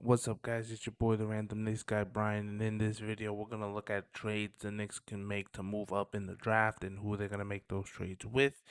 What's up, guys? It's your boy, the Random Knicks guy, Brian, and in this video, we're gonna look at trades the Knicks can make to move up in the draft and who they're gonna make those trades with.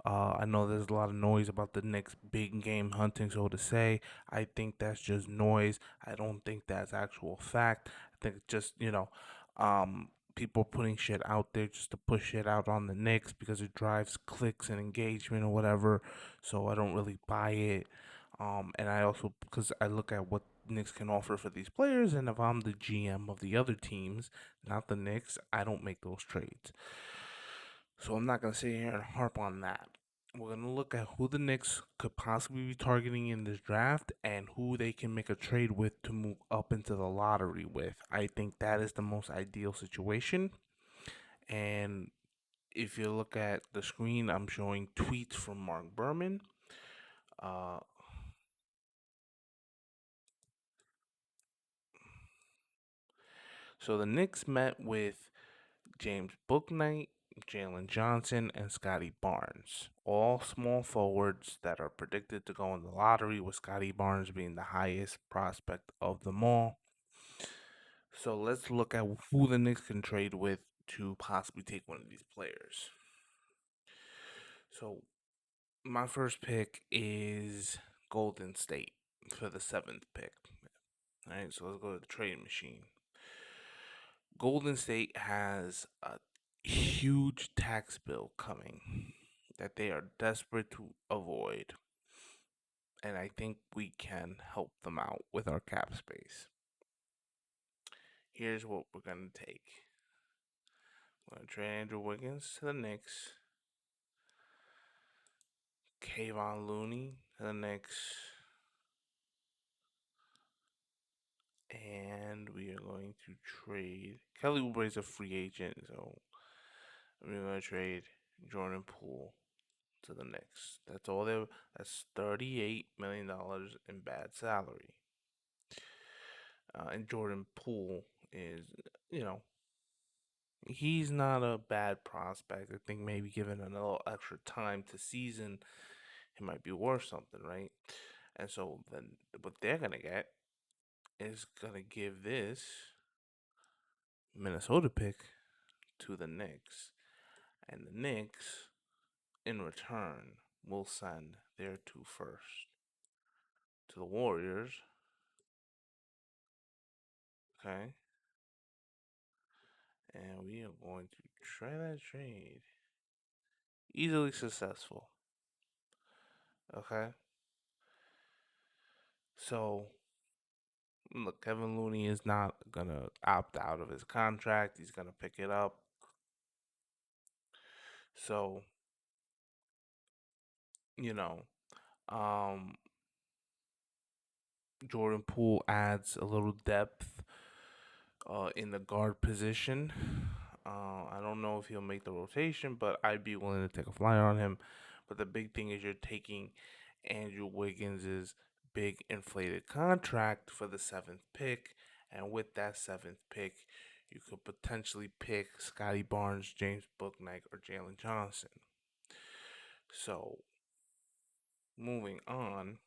I know there's a lot of noise about the Knicks big game hunting, so to say. I think that's just noise. I don't think that's actual fact. I think it's just people putting shit out there just to push shit out on the Knicks because it drives clicks and engagement or whatever. So I don't really buy it. And I also, because I look at what Knicks can offer for these players, and if I'm the GM of the other teams, not the Knicks, I don't make those trades. So I'm not gonna sit here and harp on that. We're gonna look at who the Knicks could possibly be targeting in this draft and who they can make a trade with to move up into the lottery with. I think that is the most ideal situation. And if you look at the screen, I'm showing tweets from Mark Berman. Uh, so the Knicks met with James Booknight, Jalen Johnson, and Scotty Barnes. All small forwards that are predicted to go in the lottery, with Scotty Barnes being the highest prospect of them all. So let's look at who the Knicks can trade with to possibly take one of these players. So my first pick is Golden State for the seventh pick. All right, so let's go to the trading machine. Golden State has a huge tax bill coming that they are desperate to avoid. And I think we can help them out with our cap space. Here's what we're going to take. We're going to trade Andrew Wiggins to the Knicks, Kayvon Looney to the Knicks, and we are going to trade. Kelly Oubre is a free agent, so we're going to trade Jordan Poole to the Knicks. That's all they. That's $38 million in bad salary. And Jordan Poole is, you know, he's not a bad prospect. I think maybe given a little extra time to season, he might be worth something, right? And so then what they're gonna get is gonna give this Minnesota pick to the Knicks, and the Knicks, in return, will send their two first to the Warriors. Okay, and we are going to try that trade. Easily successful. Okay, so look, Kevin Looney is not gonna opt out of his contract. He's gonna pick it up. So you know, um, Jordan Poole adds a little depth in the guard position. I don't know if he'll make the rotation, but I'd be willing to take a flyer on him. But the big thing is you're taking Andrew Wiggins' big inflated contract for the seventh pick, and with that seventh pick, you could potentially pick Scotty Barnes, James Booknight, or Jalen Johnson. So moving on,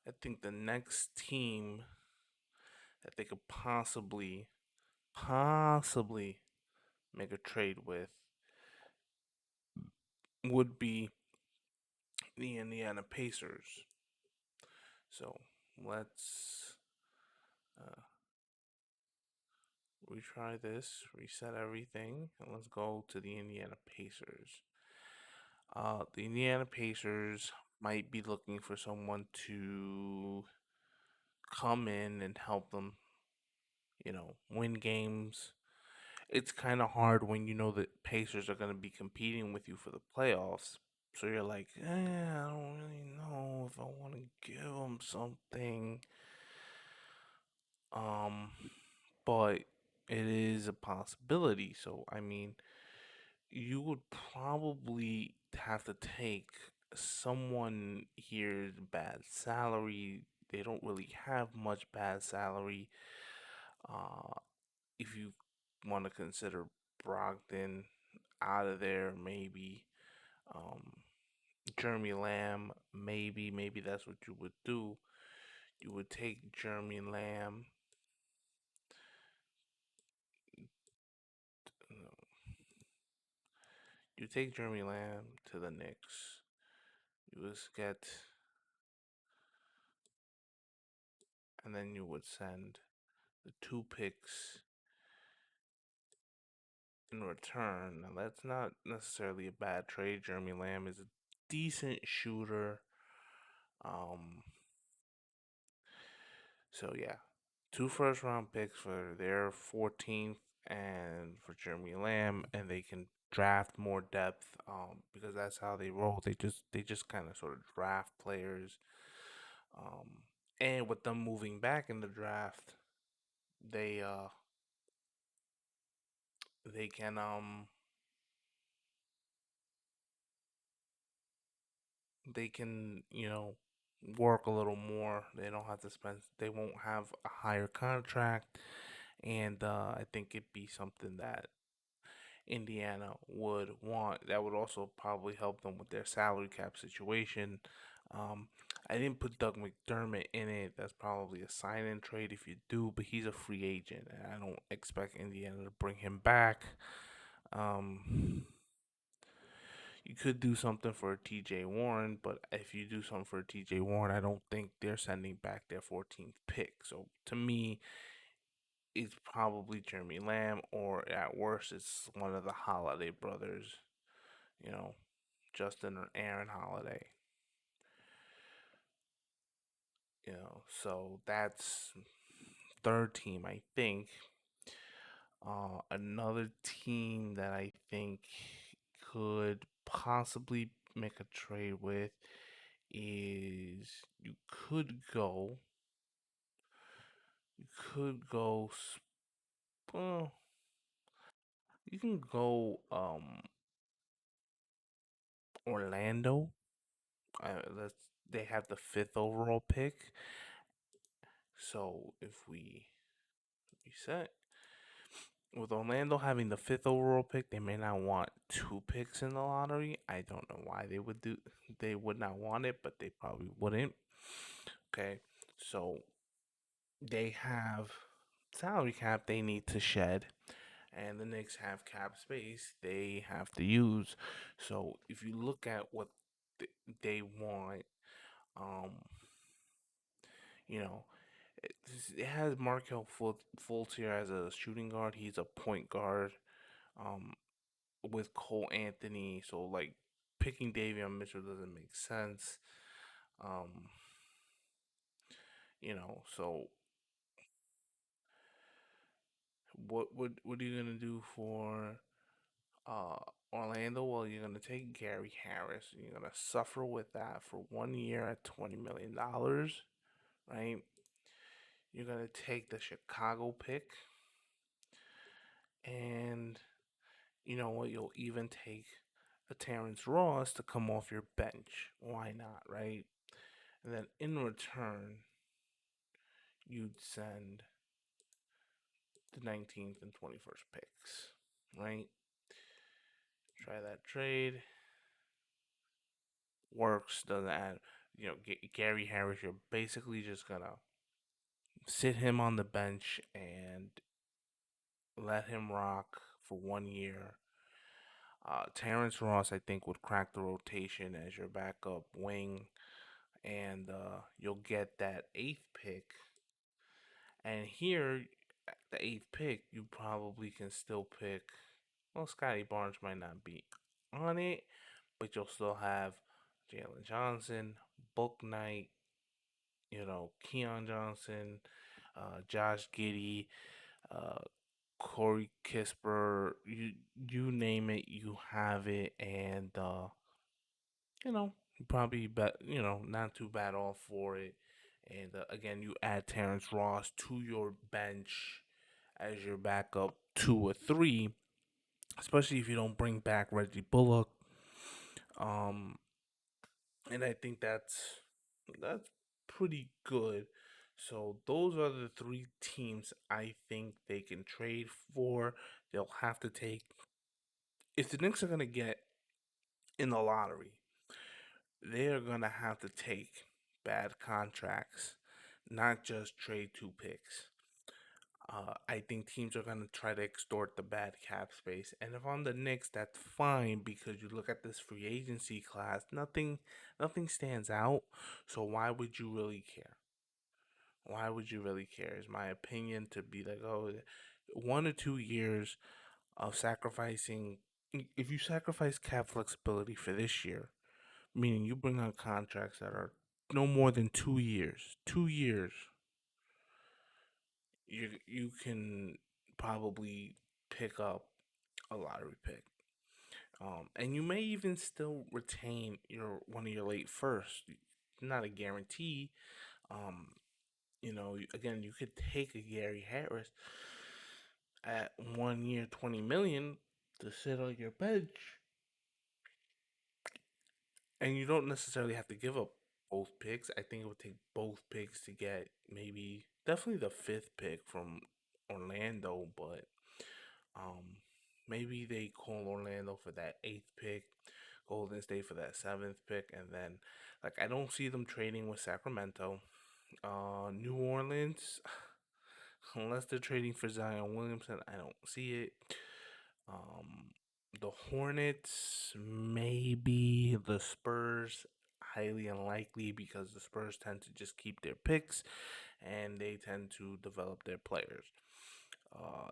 I think the next team that they could possibly make a trade with would be the Indiana Pacers. So let's uh, retry this, reset everything, and let's go to the Indiana Pacers. The Indiana Pacers might be looking for someone to come in and help them, win games. It's kind of hard when you know that Pacers are going to be competing with you for the playoffs. So you're like, I don't really know if I want to give them something. Um, but it is a possibility. So I mean, you would probably have to take someone here's bad salary. They don't really have much bad salary. Uh, if you want to consider Brogdon out of there, maybe. Um, Jeremy Lamb, maybe that's what you would do. You would take Jeremy Lamb. You take Jeremy Lamb to the Knicks. You would get, and then you would send the two picks in return. Now that's not necessarily a bad trade. Jeremy Lamb is a decent shooter. Um, so yeah, two first round picks for their 14th and for Jeremy Lamb, and they can draft more depth. Because that's how they roll. They just kind of sort of draft players. Um, and with them moving back in the draft, they uh they can work a little more. They don't have to spend. They won't have a higher contract, and I think it'd be something that Indiana would want. That would also probably help them with their salary cap situation. Um, I didn't put Doug McDermott in it. That's probably a sign-in trade if you do, but he's a free agent, and I don't expect Indiana to bring him back. Um, you could do something for TJ Warren, but if you do something for TJ Warren, I don't think they're sending back their 14th pick. So to me, it's probably Jeremy Lamb, or at worst, it's one of the Holiday brothers, you know, Justin or Aaron Holiday. So that's third team, I think. Another team that I think could possibly make a trade with is could go, you could go, well, you can go Orlando. Let's They have the fifth overall pick. So if we reset with Orlando having the fifth overall pick, they may not want two picks in the lottery. I don't know why they would not want it, but they probably wouldn't. Okay, so they have salary cap they need to shed, and the Knicks have cap space they have to use. So if you look at what they want, um, you know, it has Markel Fultz here as a shooting guard. He's a point guard. Um, with Cole Anthony, so like picking Davion Mitchell doesn't make sense. Um, so what are you gonna do for uh Orlando? Well, you're gonna take Gary Harris. You're gonna suffer with that for 1 year at $20 million, right? You're gonna take the Chicago pick, and you know what? You'll even take a Terrence Ross to come off your bench. Why not, right? And then in return, you'd send the 19th and 21st picks, right? Try that trade. Works, doesn't add. Gary Harris, you're basically just gonna sit him on the bench and let him rock for 1 year. Terrence Ross, I think, would crack the rotation as your backup wing, and you'll get that eighth pick. And here, at the eighth pick, you probably can still pick. Well, Scotty Barnes might not be on it, but you'll still have Jalen Johnson, Book Knight, Keon Johnson, Josh Giddey, uh, Corey Kisper. You name it, you have it, and probably bet not too bad off for it. And again, you add Terrence Ross to your bench as your backup 2 or 3, especially if you don't bring back Reggie Bullock. Um, and I think that's pretty good. So those are the three teams I think they can trade for. They'll have to take if the Knicks are gonna get in the lottery. they are gonna have to take bad contracts, not just trade two picks. I think teams are gonna try to extort the bad cap space, and if on the Knicks, that's fine because you look at this free agency class, nothing stands out. So why would you really care? Why would you really care? Is my opinion to be like, oh, 1 or 2 years of sacrificing. If you sacrifice cap flexibility for this year, meaning you bring on contracts that are no more than 2 years, 2 years, you can probably pick up a lottery pick. And you may even still retain your one of your late first. Not a guarantee. Um, again, you could take a Gary Harris at 1 year, 20 million to sit on your bench, and you don't necessarily have to give up both picks. I think it would take both picks to get maybe definitely the fifth pick from Orlando, but um, maybe they call Orlando for that eighth pick, Golden State for that seventh pick, and then like I don't see them trading with Sacramento. New Orleans, unless they're trading for Zion Williamson, I don't see it. Um, the Hornets, maybe the Spurs, highly unlikely because the Spurs tend to just keep their picks and they tend to develop their players.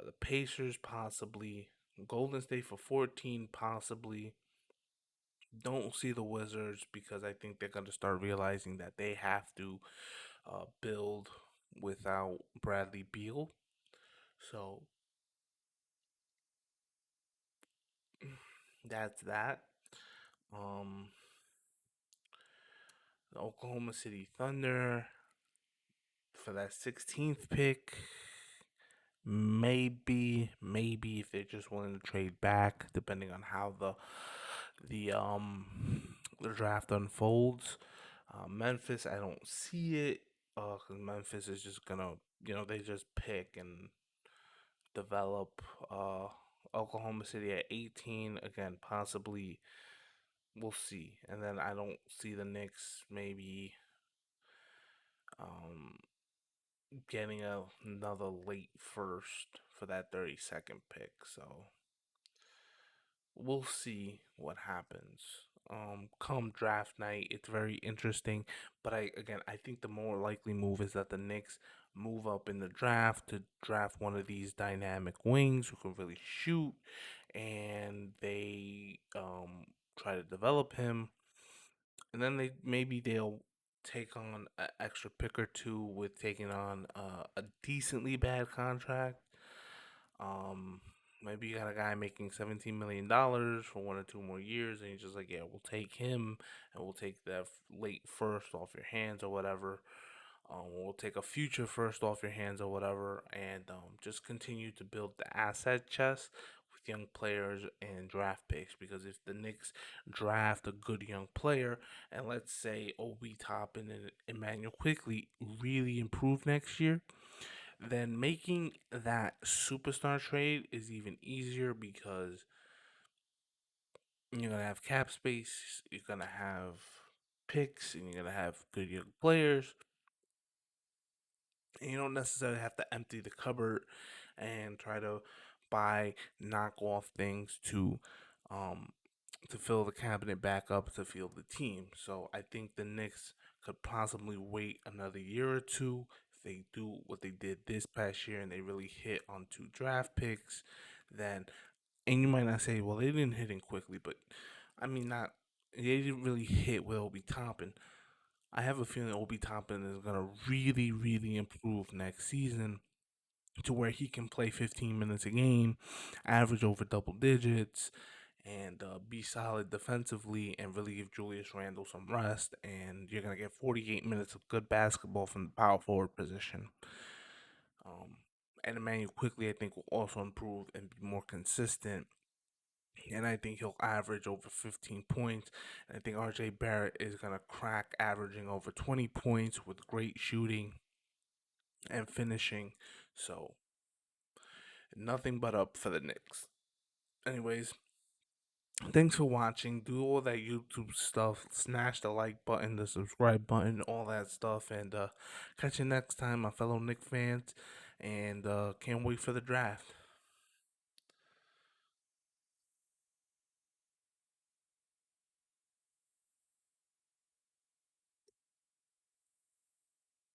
The Pacers, possibly. Golden State for 14, possibly. Don't see the Wizards because I think they're going to start realizing that they have to build without Bradley Beal. So that's that. Um, the Oklahoma City Thunder for that 16th pick. Maybe if they're just willing to trade back, depending on how the draft unfolds. Memphis, I don't see it. Cause Memphis is just gonna, they just pick and develop. Oklahoma City at 18 again, possibly. We'll see. And then I don't see the Knicks maybe um getting another late first for that 32nd pick. So we'll see what happens. Come draft night, it's very interesting. But I think the more likely move is that the Knicks move up in the draft to draft one of these dynamic wings who can really shoot, and they try to develop him, and then they'll take on an extra pick or two with taking on a decently bad contract. Um, Maybe you got a guy making $17 million for 1 or 2 more years, and you're just like, yeah, we'll take him, and we'll take that late first off your hands or whatever. We'll take a future first off your hands or whatever, and just continue to build the asset chest with young players and draft picks. Because if the Knicks draft a good young player, and let's say Obi Toppin and Emmanuel Quickly really improve next year, then making that superstar trade is even easier because you're gonna have cap space, you're gonna have picks, and you're gonna have good young players. And you don't necessarily have to empty the cupboard and try to buy knockoff things um to fill the cabinet back up to field the team. So I think the Knicks could possibly wait another year or two if they do what they did this past year and they really hit on two draft picks. Then, and you might not say, well, they didn't hit in quickly, but I mean, not they didn't really hit with Obi Toppin. I have a feeling Obi Toppin is gonna really, really improve next season to where he can play 15 minutes a game, average over double digits, and be solid defensively and really give Julius Randle some rest. And you're going to get 48 minutes of good basketball from the power forward position. Um, and Emmanuel Quickly, I think, will also improve and be more consistent. And I think he'll average over 15 points. And I think RJ Barrett is going to crack averaging over 20 points with great shooting and finishing. So, nothing but up for the Knicks. Anyways, Thanks for watching. Do all that YouTube stuff. Smash the like button, the subscribe button, all that stuff. And catch you next time, my fellow Knicks fans. And can't wait for the draft.